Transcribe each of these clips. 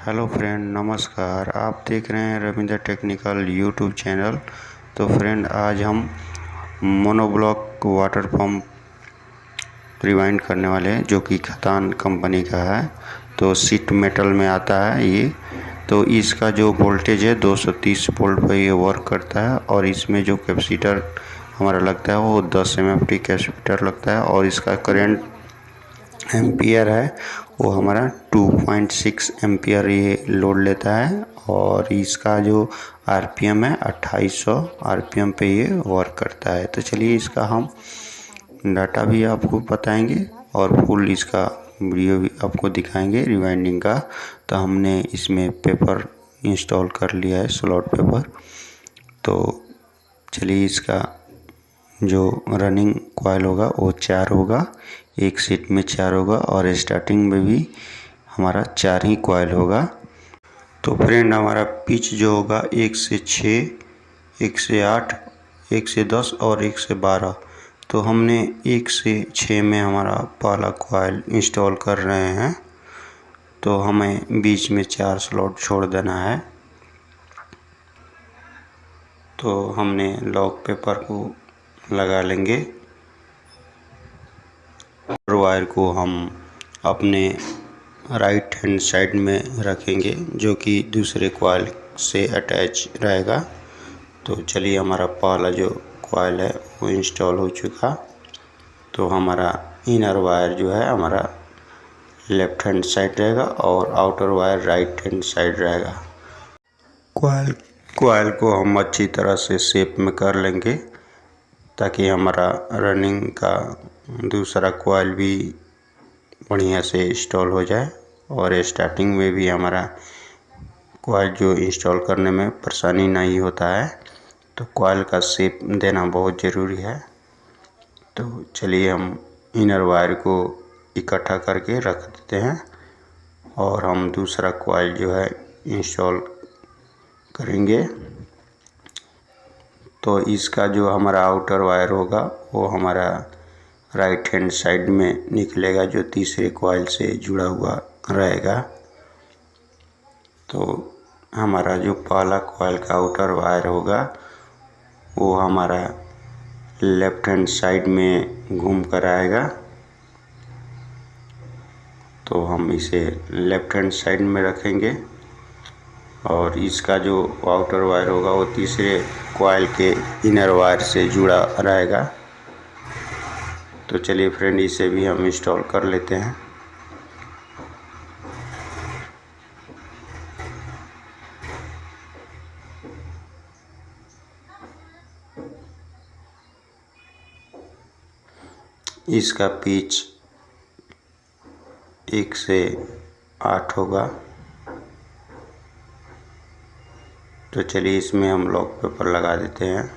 Hello friend, नमस्कार। आप देख रहे हैं रविंद्र टेक्निकल यूट्यूब चैनल। तो फ्रेंड, आज हम मोनोब्लॉक वाटर पंप रिवाइंड करने वाले हैं, जो कि खतान कंपनी का है। तो सीट मेटल में आता है ये। तो इसका जो वोल्टेज है 230 वोल्ट पर ये वर्क करता है। और इसमें जो कैपेसिटर हमारा लगता है वो 10 MFT कैपेसिटर लगता है। और इसका करंट एम्पियर है वो हमारा 2.6 एम्पियर ये लोड लेता है। और इसका जो आरपीएम है 2800 आरपीएम पे ये वर्क करता है। तो चलिए इसका हम डाटा भी आपको बताएंगे और फुल इसका वीडियो भी आपको दिखाएंगे रिवाइंडिंग का। तो हमने इसमें पेपर इंस्टॉल कर लिया है, स्लॉट पेपर। तो चलिए इसका जो रनिंग कॉइल होगा वो 4 होगा, एक सीट में 4 होगा। और स्टार्टिंग में भी हमारा 4 ही कॉइल होगा। तो फ्रेंड, हमारा पिच जो होगा 1 से 6, 1 से 8, 1 से 10 और 1 से 12। तो हमने 1 से 6 में हमारा पहला कॉइल इंस्टॉल कर रहे हैं। तो हमें बीच में 4 स्लॉट छोड़ देना है। तो हमने लॉक पेपर को लगा लेंगे और वायर को हम अपने राइट हैंड साइड में रखेंगे, जो कि दूसरे कॉइल से अटैच रहेगा। तो चलिए, हमारा पहला जो कॉइल है वो इंस्टॉल हो चुका। तो हमारा इनर वायर जो है हमारा लेफ्ट हैंड साइड रहेगा और outer wire right hand side रहेगा। कॉइल को हम अच्छी तरह से शेप में कर लेंगे, ताकि हमारा रनिंग का दूसरा कॉइल भी बढ़िया से इंस्टॉल हो जाए और स्टार्टिंग में भी हमारा कॉइल जो इंस्टॉल करने में परेशानी नहीं होता है। तो कॉइल का शेप देना बहुत ज़रूरी है। तो चलिए, हम इनर वायर को इकट्ठा करके रख देते हैं और हम दूसरा कॉइल जो है इंस्टॉल करेंगे। तो इसका जो हमारा आउटर वायर होगा वो हमारा राइट हैंड साइड में निकलेगा, जो तीसरे कॉइल से जुड़ा हुआ रहेगा। तो हमारा जो पहला कॉइल का आउटर वायर होगा वो हमारा लेफ्ट हैंड साइड में घूम कर आएगा। तो हम इसे लेफ्ट हैंड साइड में रखेंगे और इसका जो आउटर वायर होगा वो तीसरे कॉइल के इनर वायर से जुड़ा रहेगा। तो चलिए फ्रेंड, इसे भी हम इंस्टॉल कर लेते हैं। इसका पिच 1 से 8 होगा। तो चलिए, इसमें हम लॉक पेपर लगा देते हैं।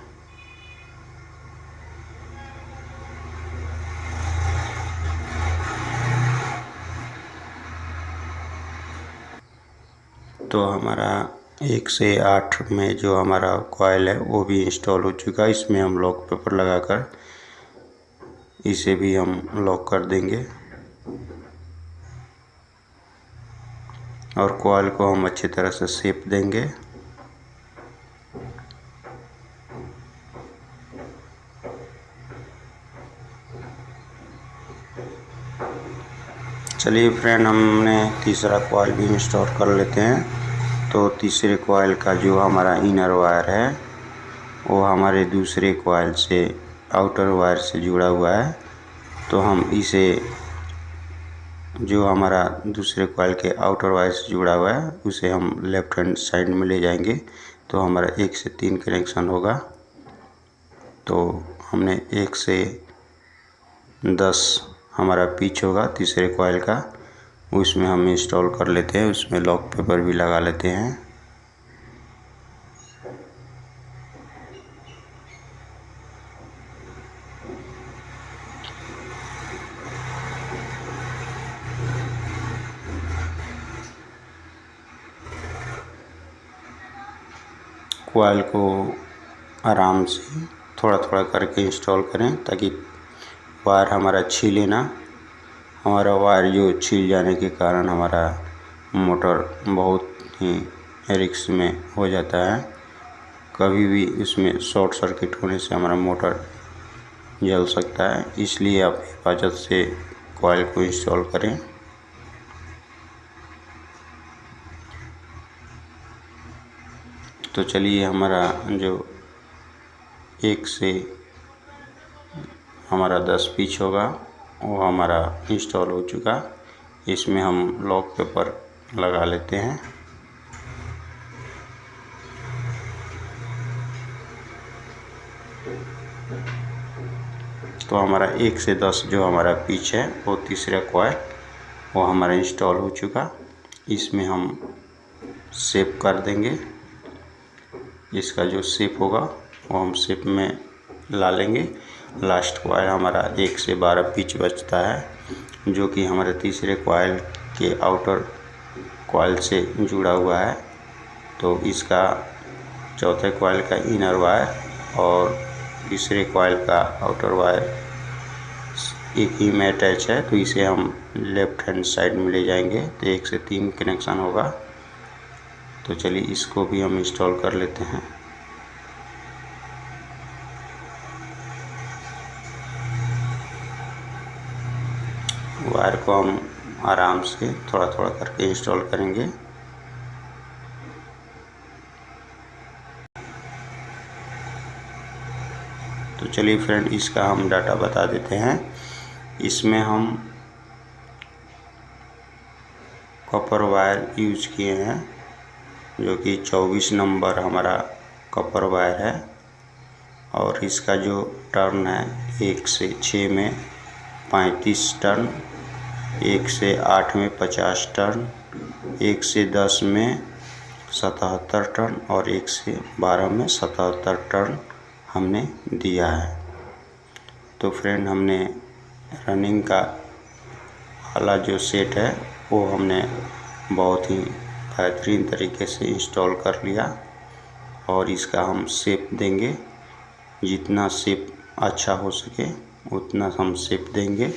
तो हमारा 1 से 8 में जो हमारा कॉइल है वो भी इंस्टॉल हो चुका है। इसमें हम लॉक पेपर लगाकर इसे भी हम लॉक कर देंगे और कॉइल को हम अच्छी तरह से शेप देंगे। चलिए फ्रेंड, हमने तीसरा कॉइल भी इंस्टॉल कर लेते हैं। तो तीसरे कॉइल का जो हमारा इनर वायर है वो हमारे दूसरे कॉइल से आउटर वायर से जुड़ा हुआ है। तो हम इसे, जो हमारा दूसरे कॉइल के आउटर वायर से जुड़ा हुआ है, उसे हम लेफ्ट हैंड साइड में ले जाएंगे। तो हमारा 1 से 3 कनेक्शन होगा। तो हमने 1 से 10 हमारा पिच होगा तीसरे कॉइल का, उसमें हम इंस्टॉल कर लेते हैं। उसमें लॉक पेपर भी लगा लेते हैं। कॉइल को आराम से थोड़ा थोड़ा करके इंस्टॉल करें, ताकि वायर हमारा छीले ना। हमारा वायर जो छील जाने के कारण हमारा मोटर बहुत ही रिस्क में हो जाता है। कभी भी इसमें शॉर्ट सर्किट होने से हमारा मोटर जल सकता है, इसलिए आप हिफाजत से कॉइल को इंस्टॉल करें। तो चलिए, हमारा जो 1 से हमारा 10 पिच होगा वो हमारा इंस्टॉल हो चुका। इसमें हम लॉक पेपर लगा लेते हैं। तो हमारा 1 से 10 जो हमारा पिच है वो तीसरा कॉइल वो हमारा इंस्टॉल हो चुका। इसमें हम शेप कर देंगे। इसका जो शेप होगा वो हम शेप में ला लेंगे। लास्ट कॉइल हमारा 1 से 12 पिच बचता है, जो कि हमारे तीसरे कॉइल के आउटर कॉइल से जुड़ा हुआ है। तो इसका चौथे कॉइल का इनर वायर और तीसरे कॉइल का आउटर वायर एक ही में अटैच है, तो इसे हम लेफ्ट हैंड साइड में ले जाएंगे तो 1 से 3 कनेक्शन होगा। तो चलिए, इसको भी हम इंस्टॉल कर लेते हैं। वायर को हम आराम से थोड़ा थोड़ा करके इंस्टॉल करेंगे। तो चलिए फ्रेंड, इसका हम डाटा बता देते हैं। इसमें हम कॉपर वायर यूज किए हैं, जो कि 24 नंबर हमारा कॉपर वायर है। और इसका जो टर्न है 1 से 6 में 35 टर्न, 1 से 8 में 50 टर्न, 1 से 10 में 77 टर्न और 1 से 12 में 77 टर्न हमने दिया है। तो फ्रेंड, हमने रनिंग का वाला जो सेट है वो हमने बहुत ही बेहतरीन तरीके से इंस्टॉल कर लिया। और इसका हम शेप देंगे, जितना शेप अच्छा हो सके उतना हम शेप देंगे,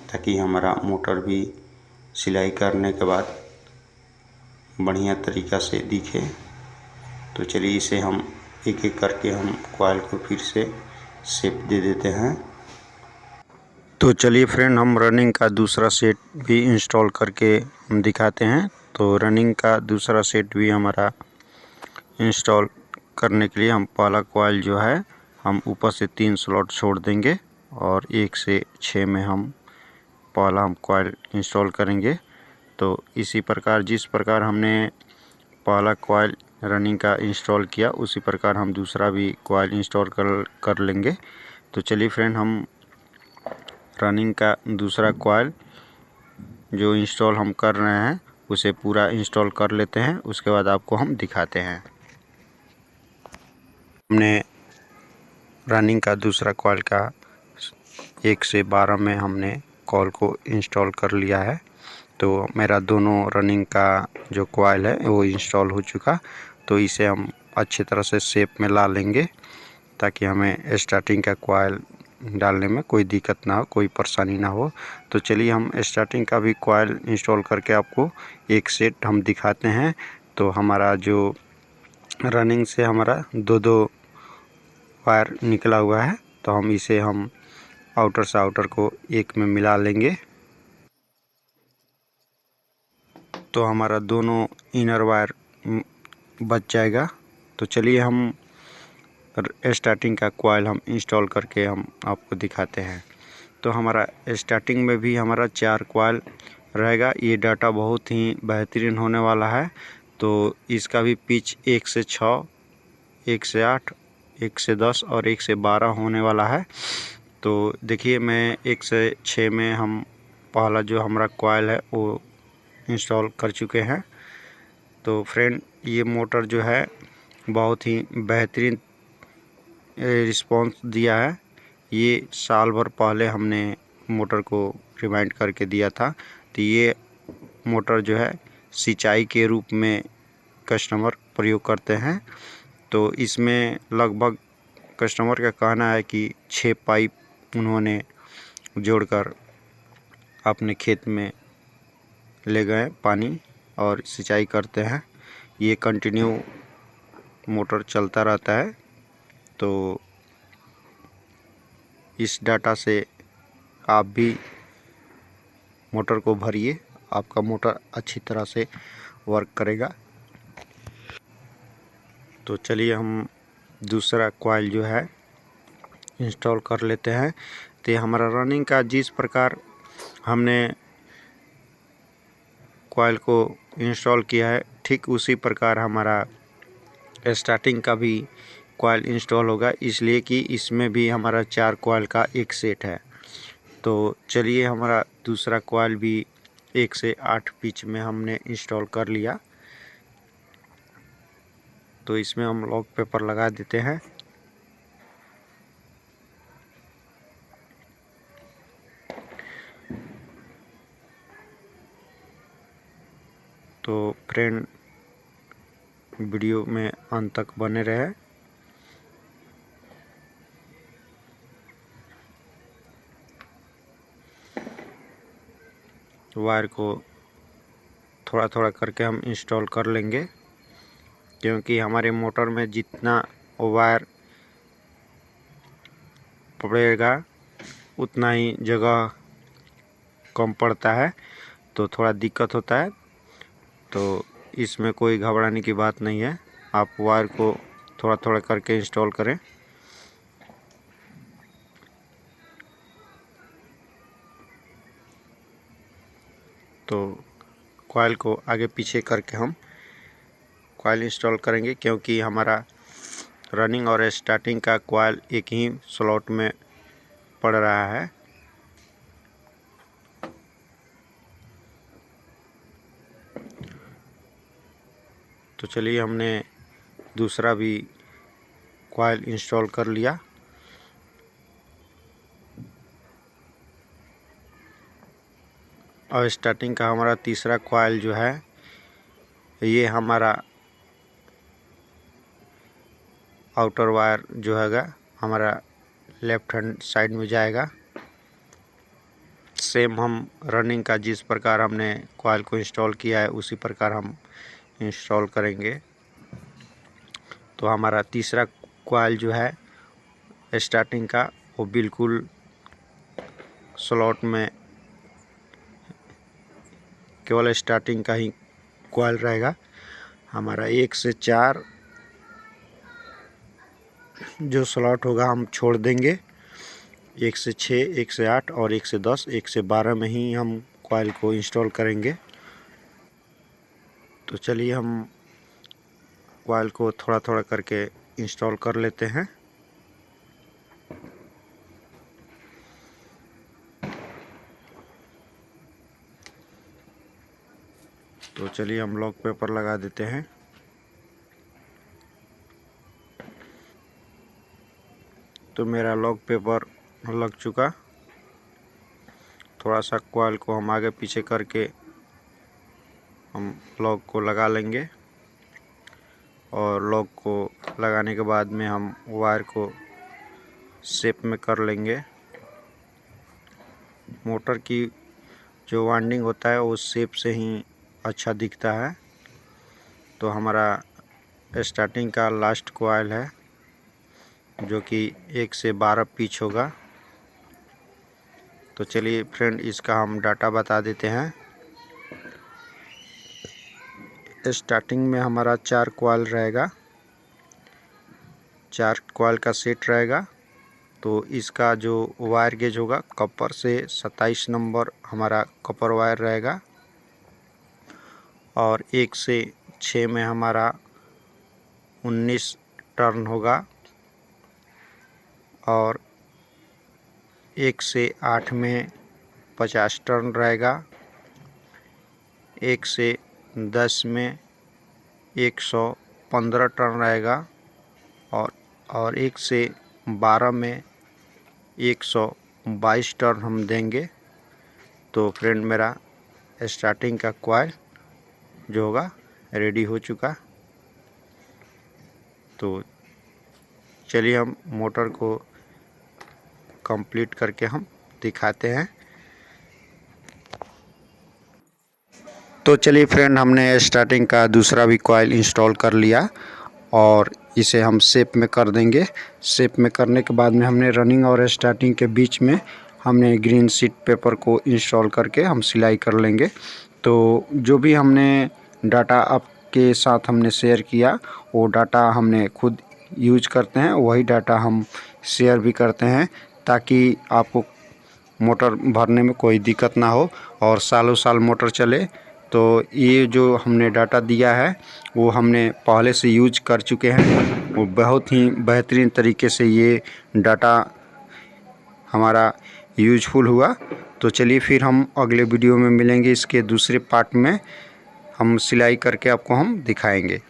ताकि हमारा मोटर भी सिलाई करने के बाद बढ़िया तरीक़ा से दिखे। तो चलिए, इसे हम एक एक करके हम कॉइल को फिर से शेप दे देते हैं। तो चलिए फ्रेंड, हम रनिंग का दूसरा सेट भी इंस्टॉल करके हम दिखाते हैं। तो रनिंग का दूसरा सेट भी हमारा इंस्टॉल करने के लिए हम पहला कॉइल जो है हम ऊपर से 3 स्लॉट छोड़ देंगे और 1 से 6 में हम पहला हम कॉइल इंस्टॉल करेंगे। तो इसी प्रकार जिस प्रकार हमने पहला कॉइल रनिंग का इंस्टॉल किया, उसी प्रकार हम दूसरा भी कॉइल इंस्टॉल कर लेंगे। तो चलिए फ्रेंड, हम रनिंग का दूसरा कॉइल जो इंस्टॉल हम कर रहे हैं उसे पूरा इंस्टॉल कर लेते हैं, उसके बाद आपको हम दिखाते हैं। हमने रनिंग का दूसरा कॉइल का 1 से 12 में हमने कॉइल को इंस्टॉल कर लिया है। तो मेरा दोनों रनिंग का जो कॉइल है वो इंस्टॉल हो चुका। तो इसे हम अच्छी तरह से शेप में ला लेंगे, ताकि हमें स्टार्टिंग का कॉइल डालने में कोई दिक्कत ना हो, कोई परेशानी ना हो। तो चलिए, हम स्टार्टिंग का भी कॉइल इंस्टॉल करके आपको एक सेट हम दिखाते हैं। तो हमारा जो रनिंग से हमारा 2-2 वायर निकला हुआ है, तो हम इसे हम आउटर से आउटर को एक में मिला लेंगे। तो हमारा दोनों इनर वायर बच जाएगा। तो चलिए, हम स्टार्टिंग का कॉइल हम इंस्टॉल करके हम आपको दिखाते हैं। तो हमारा स्टार्टिंग में भी हमारा 4 कॉइल रहेगा। ये डाटा बहुत ही बेहतरीन होने वाला है। तो इसका भी पिच 1 से 6, 1 से 8, 1 से 10 और 1 से 12 होने वाला है। तो देखिए, मैं 1 से 6 में हम पहला जो हमारा कॉइल है वो इंस्टॉल कर चुके हैं। तो फ्रेंड, ये मोटर जो है बहुत ही बेहतरीन रिस्पॉन्स दिया है। ये साल भर पहले हमने मोटर को रिवाइंड करके दिया था। तो ये मोटर जो है सिंचाई के रूप में कस्टमर प्रयोग करते हैं। तो इसमें लगभग कस्टमर का कहना है कि 6 पाइप उन्होंने जोड़कर अपने खेत में ले गए पानी और सिंचाई करते हैं। ये कंटिन्यू मोटर चलता रहता है। तो इस डाटा से आप भी मोटर को भरिए, आपका मोटर अच्छी तरह से वर्क करेगा। तो चलिए हम दूसरा कॉइल जो है इंस्टॉल कर लेते हैं। तो ये हमारा रनिंग का जिस प्रकार हमने कॉइल को इंस्टॉल किया है, ठीक उसी प्रकार हमारा स्टार्टिंग का भी कॉइल इंस्टॉल होगा, इसलिए कि इसमें भी हमारा 4 कॉइल का एक सेट है। तो चलिए हमारा दूसरा कॉइल भी 1 से 8 पिच में हमने इंस्टॉल कर लिया। तो इसमें हम लॉक पेपर लगा देते हैं। तो फ्रेंड वीडियो में अंत तक बने रहे। वायर को थोड़ा थोड़ा करके हम इंस्टॉल कर लेंगे, क्योंकि हमारे मोटर में जितना वायर पड़ेगा उतना ही जगह कम पड़ता है, तो थोड़ा दिक्कत होता है। तो इसमें कोई घबराने की बात नहीं है, आप वायर को थोड़ा थोड़ा करके इंस्टॉल करें। तो कॉइल को आगे पीछे करके हम कॉइल इंस्टॉल करेंगे, क्योंकि हमारा रनिंग और स्टार्टिंग का कॉइल एक ही स्लॉट में पड़ रहा है। तो चलिए हमने दूसरा भी कॉइल इंस्टॉल कर लिया। और स्टार्टिंग का हमारा तीसरा कॉइल जो है, ये हमारा आउटर वायर जो हैगा हमारा लेफ्ट हैंड साइड में जाएगा। सेम हम रनिंग का जिस प्रकार हमने कॉइल को इंस्टॉल किया है उसी प्रकार हम इंस्टॉल करेंगे। तो हमारा तीसरा कॉइल जो है स्टार्टिंग का, वो बिल्कुल स्लॉट में केवल स्टार्टिंग का ही कॉइल रहेगा। हमारा 1 से 4 जो स्लॉट होगा हम छोड़ देंगे। 1 से 6, 1 से 8 और 1 से 10, 1 से 12 में ही हम कॉइल को इंस्टॉल करेंगे। तो चलिए हम कॉइल को थोड़ा थोड़ा करके इंस्टॉल कर लेते हैं। तो चलिए हम लॉक पेपर लगा देते हैं। तो मेरा लॉक पेपर लग चुका। थोड़ा सा कॉइल को हम आगे पीछे करके हम लॉक को लगा लेंगे, और लॉक को लगाने के बाद में हम वायर को शेप में कर लेंगे। मोटर की जो वाइंडिंग होता है वो शेप से ही अच्छा दिखता है। तो हमारा स्टार्टिंग का लास्ट कॉइल है, जो कि 1 से 12 पिच होगा। तो चलिए फ्रेंड इसका हम डाटा बता देते हैं। स्टार्टिंग में हमारा 4 कॉइल रहेगा, 4 कॉइल का सेट रहेगा। तो इसका जो वायर गेज होगा, कॉपर से 27 नंबर हमारा कॉपर वायर रहेगा। और 1 से 6 में हमारा 19 टर्न होगा, और 1 से 8 में 50 टर्न रहेगा। 1 से 10 में 115 टर्न रहेगा, और 1 से 12 में 122 टर्न हम देंगे। तो फ्रेंड मेरा स्टार्टिंग का कॉइल जो होगा रेडी हो चुका। तो चलिए हम मोटर को कंप्लीट करके हम दिखाते हैं। तो चलिए फ्रेंड, हमने स्टार्टिंग का दूसरा भी कॉइल इंस्टॉल कर लिया और इसे हम शेप में कर देंगे। शेप में करने के बाद में हमने रनिंग और स्टार्टिंग के बीच में हमने ग्रीन शीट पेपर को इंस्टॉल करके हम सिलाई कर लेंगे। तो जो भी हमने डाटा आपके साथ हमने शेयर किया वो डाटा हमने खुद यूज करते हैं, वही डाटा हम शेयर भी करते हैं ताकि आपको मोटर भरने में कोई दिक्कत ना हो और सालों साल मोटर चले। तो ये जो हमने डाटा दिया है वो हमने पहले से यूज कर चुके हैं, वो बहुत ही बेहतरीन तरीके से ये डाटा हमारा यूजफुल हुआ। तो चलिए फिर हम अगले वीडियो में मिलेंगे, इसके दूसरे पार्ट में हम सिलाई करके आपको हम दिखाएंगे।